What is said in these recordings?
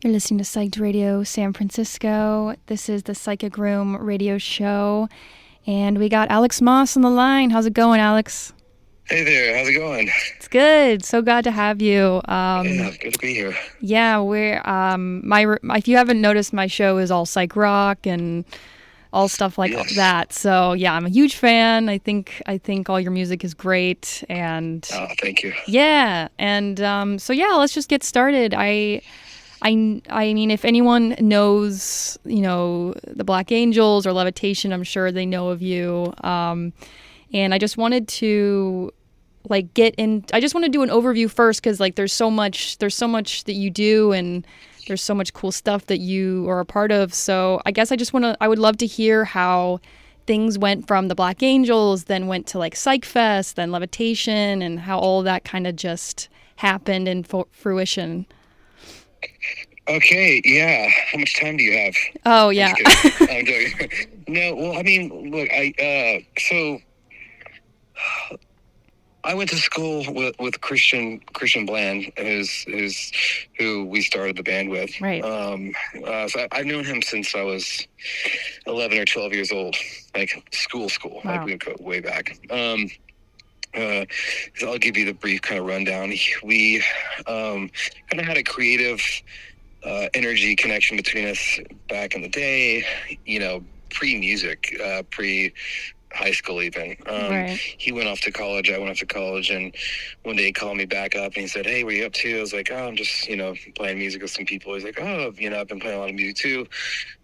You're listening to Psyched Radio San Francisco. This is the Psychic Room radio show. And we got Alex Maas on the line. How's it going, Alex? Hey there, how's it going? It's good. So glad to have you. Yeah, good to be here. Yeah, we're if you haven't noticed, my show is all psych rock and all stuff like Yes. that. So yeah, I'm a huge fan. I think all your music is great. And Oh, thank you. yeah, and so yeah, let's just get started. I mean, if anyone knows, the Black Angels or Levitation, I'm sure they know of you. And I just wanted to I just want to do an overview first because there's so much that you do and there's so much cool stuff that you are a part of. So I guess I would love to hear how things went from the Black Angels, then went to Psych Fest, then Levitation, and how all that kind of just happened in fruition. Okay, yeah. How much time do you have? Oh, yeah. I'm joking. No, well, I mean, look, so I went to school with Christian Bland, who we started the band with. Right. So I've known him since I was 11 or 12 years old, school. Wow. We go way back. So I'll give you the brief kind of rundown. We kind of had a creative energy connection between us back in the day, pre-music, pre-high school even. Right. He went off to college, I went off to college, and one day he called me back up and he said, "Hey, what are you up to?" I was like, "Oh, I'm just, playing music with some people." He's like, "Oh, I've been playing a lot of music too."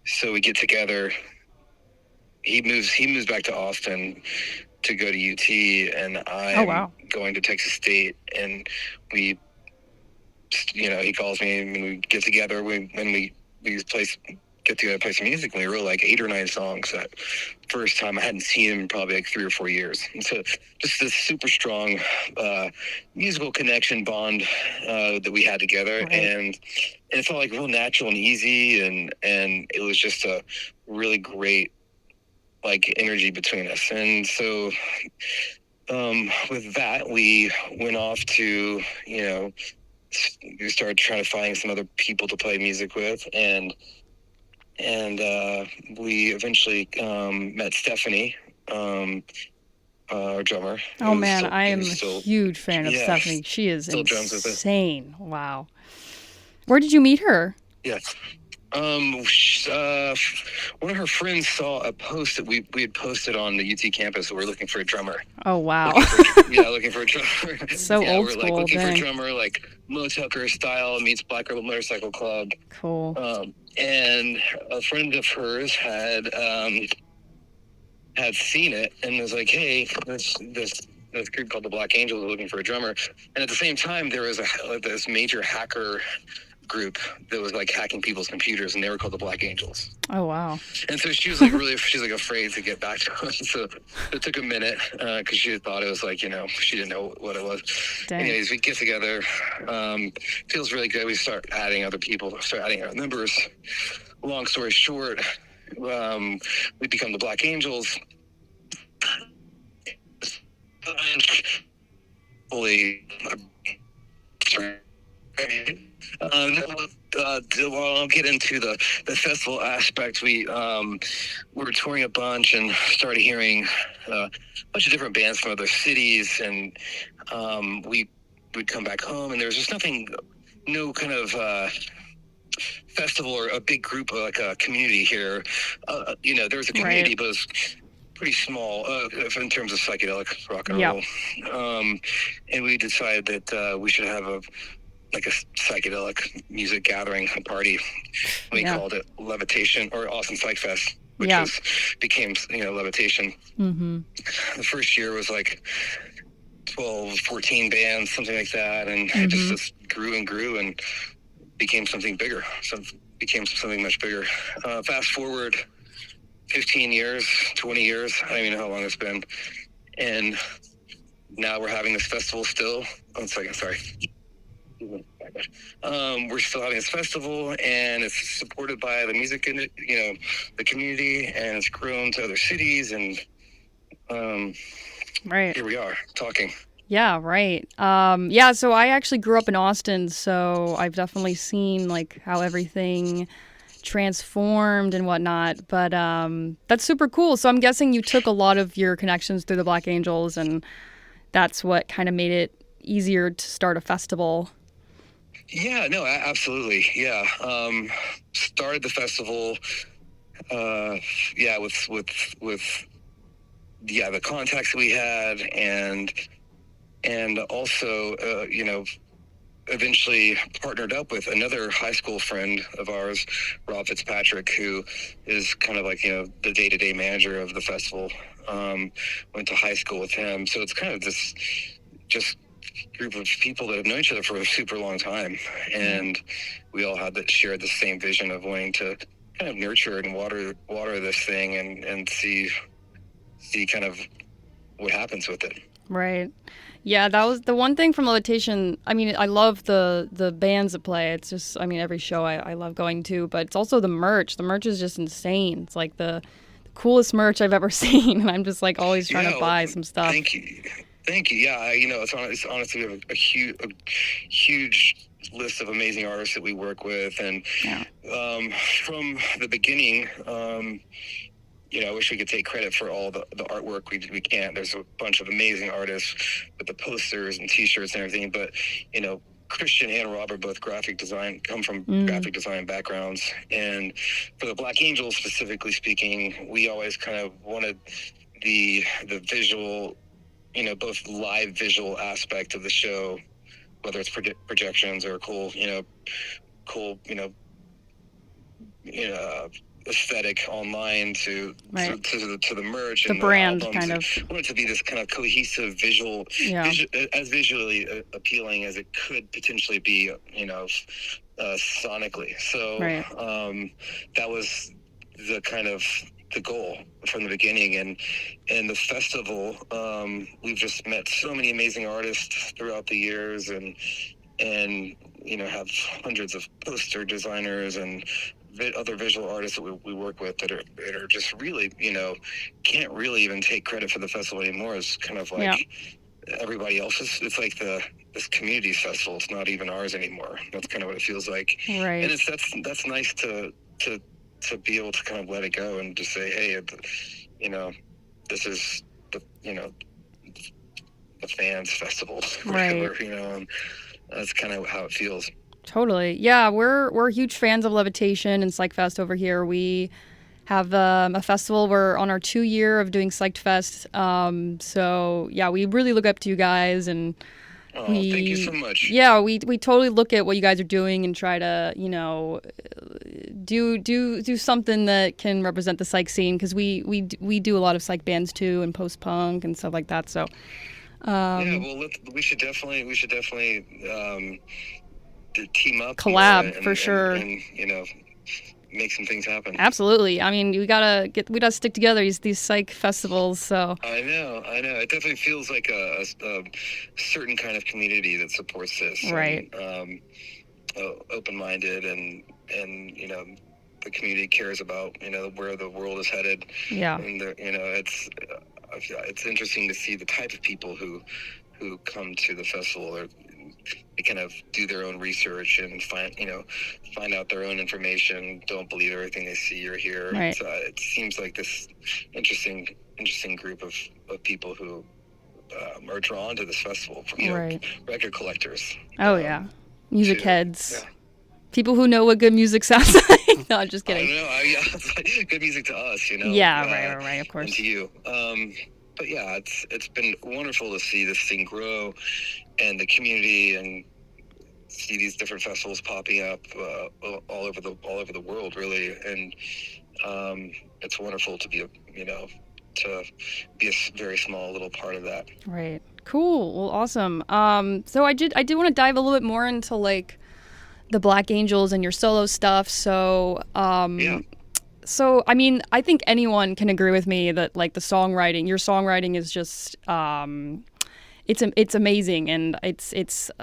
So we get together. He moves back to Austin to go to UT, and I'm going to Texas State, and we, he calls me and we get together. We get together, play some music, and we wrote 8 or 9 songs that first time. I hadn't seen him in probably 3 or 4 years, and so just this super strong musical connection bond that we had together, right. and it felt real natural and easy, and it was just a really great energy between us. And so with that, we went off to we started trying to find some other people to play music with, and we eventually met Stephanie, our drummer. Oh man, I am a huge fan of Stephanie. She is insane. Wow. Where did you meet her? Yes. One of her friends saw a post that we had posted on the UT campus. We were looking for a drummer. Oh wow! Looking for a drummer. So old school. We're looking for a drummer, Mo Tucker style meets Black Rebel Motorcycle Club. Cool. And a friend of hers had seen it and was like, "Hey, this group called the Black Angels is looking for a drummer." And at the same time, there was this major hacker group that was hacking people's computers, and they were called the Black Angels. Oh wow. And so she was she's afraid to get back to us, so it took a minute because she thought it was she didn't know what it was. Dang. Anyways, we get together, feels really good. We start adding other people, start adding our members. Long story short, we become the Black Angels. Fully I'll get into the festival aspect. We were touring a bunch and started hearing a bunch of different bands from other cities, and we would come back home, and there was just no kind of festival or a big group, like a community here. There was a community, right, but it was pretty small in terms of psychedelic rock and roll. And we decided that we should have a psychedelic music gathering, a party. We called it Levitation, or Austin Psych Fest, which became Levitation. Mm-hmm. The first year was 12, 14 bands, something like that, and it just grew and grew and became something bigger. Became something much bigger. Fast forward 15 years, 20 years, I don't even know how long it's been, and now we're having this festival still. 1 second, sorry. We're still having this festival, and it's supported by the music, the community, and it's grown to other cities, and right, here we are talking. Yeah, right. Yeah, so I actually grew up in Austin, so I've definitely seen like how everything transformed and whatnot. But that's super cool. So I'm guessing you took a lot of your connections through the Black Angels, and that's what kind of made it easier to start a festival. Yeah, no, absolutely. Yeah. Started the festival, uh, yeah, with, yeah, the contacts we had and also, eventually partnered up with another high school friend of ours, Rob Fitzpatrick, who is kind of like, the day-to-day manager of the festival. Went to high school with him. So it's kind of this just group of people that have known each other for a super long time. And we all had that shared the same vision of wanting to kind of nurture and water this thing and see kind of what happens with it. Right. Yeah, that was the one thing from Levitation. I mean, I love the bands that play. It's just, I mean, every show I love going to, but it's also the merch. The merch is just insane. It's like the coolest merch I've ever seen, and I'm just like always trying to buy some stuff. Thank you. Yeah, it's honestly we have a huge list of amazing artists that we work with, and from the beginning, I wish we could take credit for all the artwork. We can't. There's a bunch of amazing artists with the posters and T-shirts and everything, but Christian and Rob are both come from graphic design backgrounds, and for the Black Angels specifically speaking, we always kind of wanted the visual, both live visual aspect of the show, whether it's projections or cool aesthetic online to the merch, the and brand the albums. Kind of I want it to be this kind of cohesive visual, as visually appealing as it could potentially be, sonically. So that was the kind of the goal from the beginning, and the festival, we've just met so many amazing artists throughout the years, and have hundreds of poster designers and other visual artists that we work with that are just really, can't really even take credit for the festival anymore. It's kind of like everybody else's. It's like this community festival. It's not even ours anymore. That's kind of what it feels like. Right. And that's nice to be able to kind of let it go and just say, hey, this is the fans festival, right? And that's kind of how it feels. Totally. Yeah, we're huge fans of Levitation and Psyched Fest over here. We have a festival. We're on our 2 year of doing Psyched Fest. So yeah, we really look up to you guys, and thank you so much. Yeah, we totally look at what you guys are doing and try to do something that can represent the psych scene, because we do a lot of psych bands too, and post punk and stuff like that. So we should definitely team up, collab for sure, and make some things happen. Absolutely. I mean, we gotta stick together, these psych festivals. So I know. It definitely feels like a certain kind of community that supports this, right? And, open-minded, and the community cares about where the world is headed. Yeah. And it's interesting to see the type of people who come to the festival, or they kind of do their own research and find out their own information. Don't believe everything they see or hear. Right. It seems like this interesting group of people who are drawn to this festival. Record collectors. Oh yeah, music heads. Yeah. People who know what good music sounds like. No, I'm just kidding. I know. Good music to us, Yeah, right, of course. And to you. But yeah, it's been wonderful to see this thing grow, and the community, and see these different festivals popping up all over the world, really. And it's wonderful to be a very small little part of that. Right. Cool. Well, awesome. So I did want to dive a little bit more into like the Black Angels and your solo stuff. So So, I mean, I think anyone can agree with me that like your songwriting is just, it's amazing. And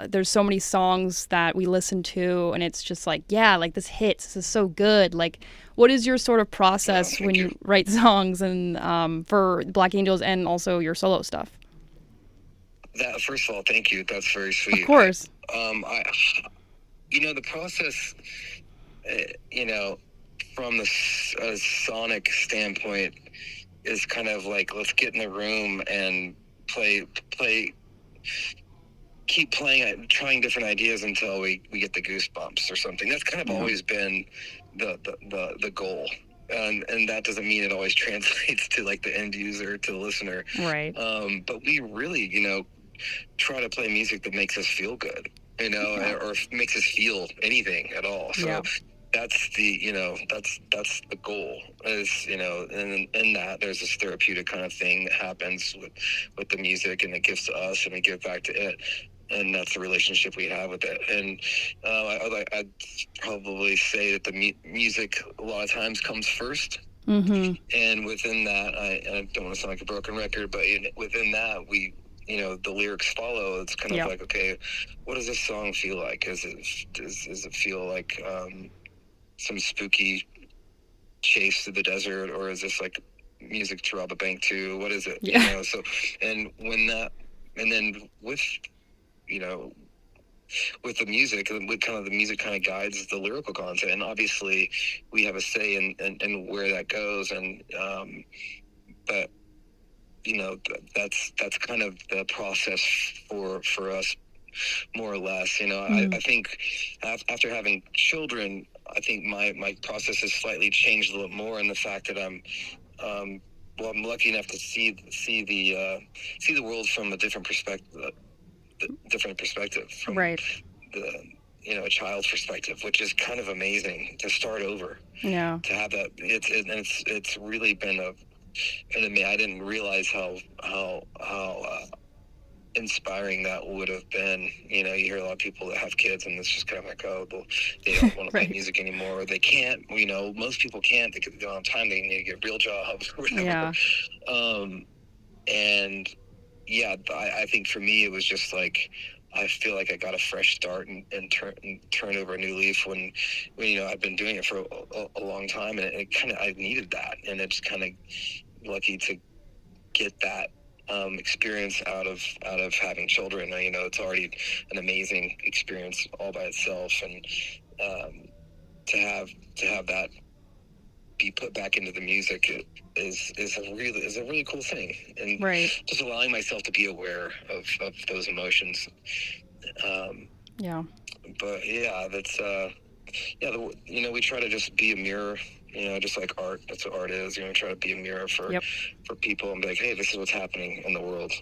there's so many songs that we listen to, and it's just like, yeah, like this hits, this is so good. Like, what is your sort of process when you write songs, and for Black Angels and also your solo stuff? That first of all, thank you. That's very Of sweet. course. I, the process, you know, from the sonic standpoint, is kind of like, let's get in the room and play, keep playing, trying different ideas until we get the goosebumps or something. That's kind of always been the goal. And that doesn't mean it always translates to like the end user, to the listener. Right. But we really, try to play music that makes us feel good, or makes us feel anything at all. So that's that's the goal, is, and in that there's this therapeutic kind of thing that happens with the music, and it gives to us and we give back to it. And that's the relationship we have with it. And I'd probably say that the music a lot of times comes first. Mm-hmm. And within that, I don't want to sound like a broken record, but within that, we, the lyrics follow. It's kind of like, okay, what does this song feel like? Does it feel like some spooky chase through the desert, or is this like music to rob a bank too? What is it? Yeah. So, and when that, and then with, with the music, with kind of the music kind of guides the lyrical content, and obviously we have a say in where that goes, and but that's kind of the process for us, more or less. I think after having children, I think my process has slightly changed a little more in the fact that I'm lucky enough to see the world from a different perspective, from a child's perspective, which is kind of amazing to start over. Yeah. To have that, it's really been and I mean, I didn't realize how inspiring that would have been. You hear a lot of people that have kids, and it's just kind of like, oh, they don't want to play music anymore, or they can't. Most people can't. They don't have time. They need to get real jobs or whatever. Yeah. And yeah, I think for me, it was just like, I feel like I got a fresh start and turn over a new leaf when I've been doing it for a long time, and it kind of, I needed that, and it's kind of lucky to get that experience out of having children. It's already an amazing experience all by itself, and to have that be put back into the music is a really cool thing, and just allowing myself to be aware of those emotions. But yeah, that's we try to just be a mirror, just like art. That's what art is. Try to be a mirror for people and be like, hey, this is what's happening in the world.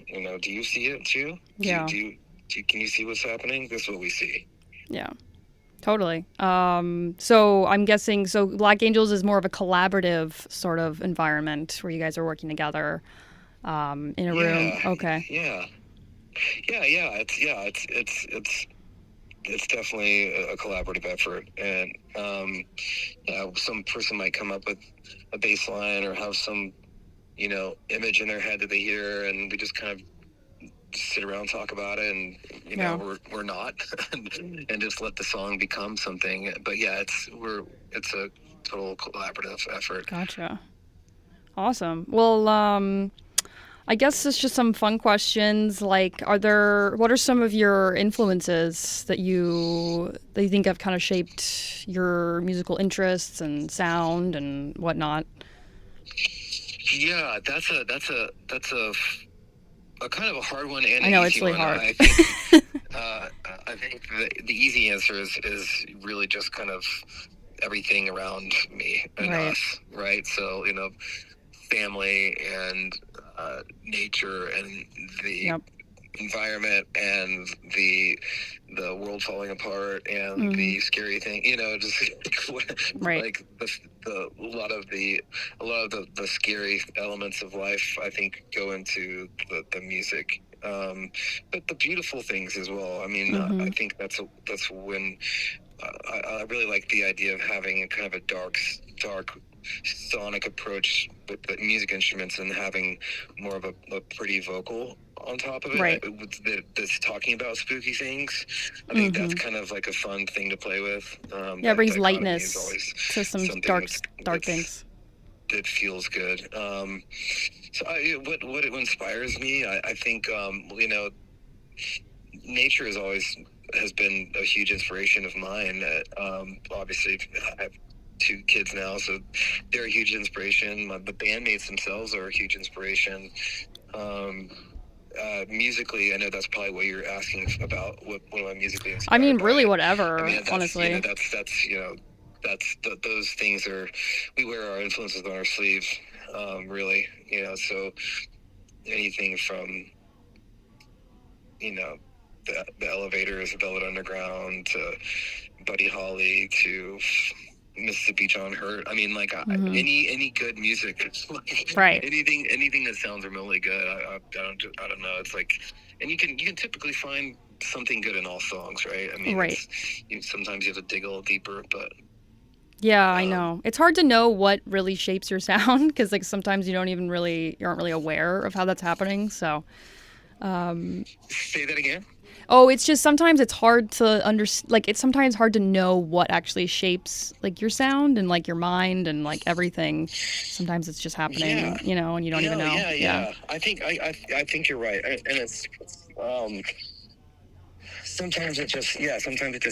Do you see it too? Yeah. Can you see what's happening? This is what we see. Yeah. Totally. So I'm guessing, Black Angels is more of a collaborative sort of environment where you guys are working together in a room. Okay. Yeah. It's definitely a collaborative effort, and some person might come up with a bass line or have some image in their head that they hear, and we just kind of sit around and talk about it, and we're not and just let the song become something. But yeah, it's a total collaborative effort. Gotcha. Awesome. Well, I guess it's just some fun questions. Like, what are some of your influences that you think have kind of shaped your musical interests and sound and whatnot? Yeah, that's a kind of a hard one, and I know, an it's easy really one. hard. I think the easy answer is really just kind of everything around me and us, right? So, family and nature and the environment and the world falling apart and the scary thing, just like a lot of the scary elements of life, I think, go into the music. But the beautiful things as well. I mean, I think that's when I really like the idea of having a kind of a dark sonic approach with the music instruments, and having more of a pretty vocal on top of it, that's talking about spooky things. I think that's kind of like a fun thing to play with. It brings lightness to some dark things. That feels good. So what inspires me, I think, nature has been a huge inspiration of mine. Obviously, I have two kids now, so they're a huge inspiration. The bandmates themselves are a huge inspiration. Um, musically, I know that's probably what you're asking about. What am I musically I inspired mean, really, by? I whatever, mean, honestly. those things are, we wear our influences on our sleeve, really. So anything from the Elevators, the Velvet Underground, to Buddy Holly, to Mississippi John Hurt. I mean, like, any good music, like, Right. anything that sounds remotely good. I don't know. It's like, and you can typically find something good in all songs, right? I mean, Right. sometimes you have to dig a little deeper, but Yeah, I know. It's hard to know what really shapes your sound because, like, sometimes you aren't really aware of how that's happening. So, say that again. oh, it's just sometimes it's hard to like, it's sometimes hard to know what actually shapes, like, your sound and, like, your mind and, like, everything. Sometimes it's just happening, Yeah. and you don't even know. Yeah. I think you're right, and it's sometimes it just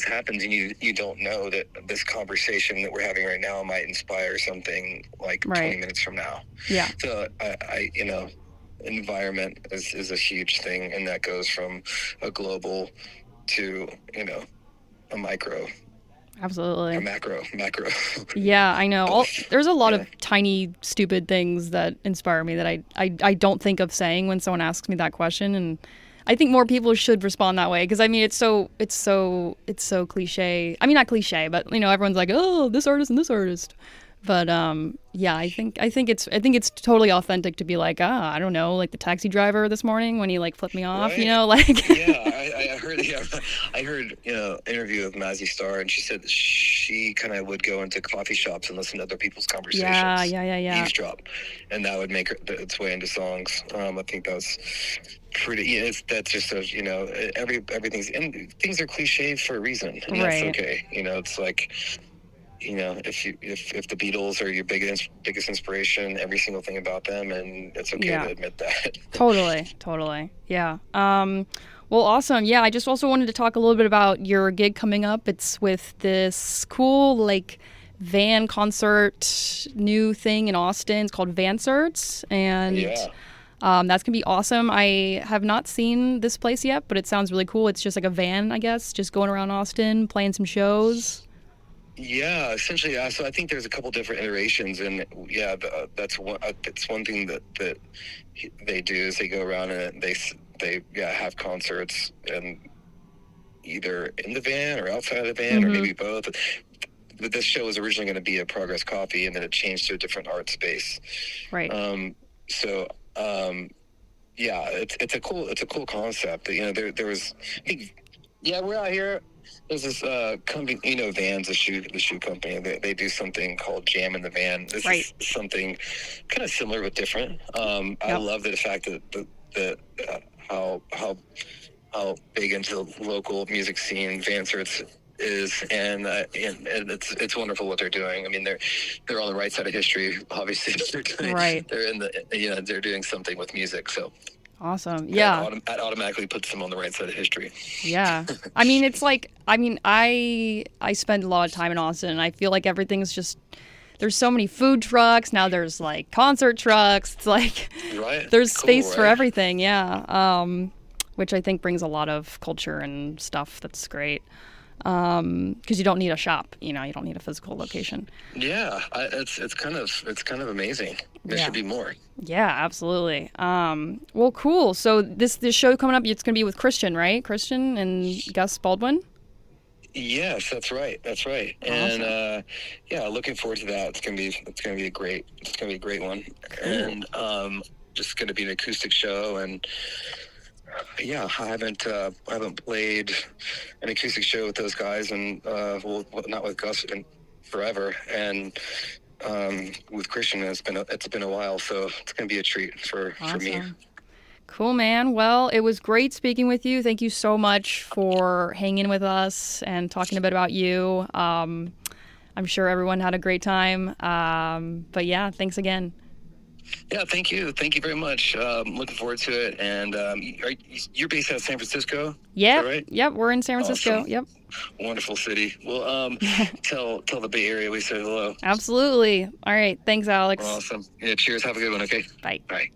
happens, and you don't know that this conversation that we're having right now might inspire something like Right. 20 minutes from now. Yeah. So I environment is a huge thing, and that goes from a global to a micro, Absolutely. a macro. Yeah, I know. There's a lot of tiny, stupid things that inspire me that I don't think of saying when someone asks me that question, and I think more people should respond that way because I mean it's so cliche. I mean, not cliche, but everyone's like, oh, this artist and this artist. But yeah, I think it's totally authentic to be like, I don't know, like the taxi driver this morning when he like flipped me off, Right. like. I heard. Yeah, I heard. Interview with Mazzy Star, and she said that she kind of would go into coffee shops and listen to other people's conversations. Yeah. Eavesdrop, and that would make its way into songs. I think that's pretty. Yeah, that's just everything's, and things are cliche for a reason, and that's okay. It's like. If the Beatles are your biggest inspiration, every single thing about them, and it's okay to admit that. Totally. Yeah. Well, awesome. Yeah, I just also wanted to talk a little bit about your gig coming up. It's with this cool like van concert new thing in Austin. It's called Vancerts, and that's gonna be awesome. I have not seen this place yet, but it sounds really cool. It's just like a van, I guess, just going around Austin, playing some shows. Yeah, essentially. So I think there's a couple different iterations, and that's one thing that they do is they go around and they have concerts, and either in the van or outside of the van, or maybe both. But this show was originally going to be a Progress Coffee, and then it changed to a different art space. Right. It's a cool concept. There was, we're out here. There's this company, Vans, the shoe company. They do something called Jam in the Van. This is something kind of similar but different. I love the fact that how big into the local music scene Vancerts is, and it's wonderful what they're doing. I mean, they're on the right side of history. Obviously, they're doing something with music. So. Awesome. Yeah. That automatically puts them on the right side of history. Yeah. I mean, it's like, I spend a lot of time in Austin, and I feel like everything's just, there's so many food trucks. Now there's like concert trucks. It's like, there's space for everything. Yeah. Which I think brings a lot of culture and stuff. That's great. Because you don't need a shop, you don't need a physical location. Yeah, it's kind of amazing. There should be more. Yeah, absolutely. Well, cool. So this show coming up, it's gonna be with Christian, right? Christian and Gus Baldwin. Yes, that's right. Awesome. And looking forward to that. It's gonna be a great one. Cool. And just gonna be an acoustic show, and I haven't played an acoustic show with those guys, and not with Gus in forever, and with Christian it's been a while, so it's gonna be a treat for me. Cool, man. Well, it was great speaking with you. Thank you so much for hanging with us and talking a bit about you. I'm sure everyone had a great time. But yeah, thanks again. Yeah, thank you. Thank you very much. Looking forward to it. And you're based out of San Francisco, is that Yep, right? yep, we're in San Francisco. Awesome. Yep. Wonderful city. Well, tell the Bay Area we said hello. Absolutely. All right. Thanks, Alex. Awesome. Yeah, cheers. Have a good one, okay? Bye. Bye.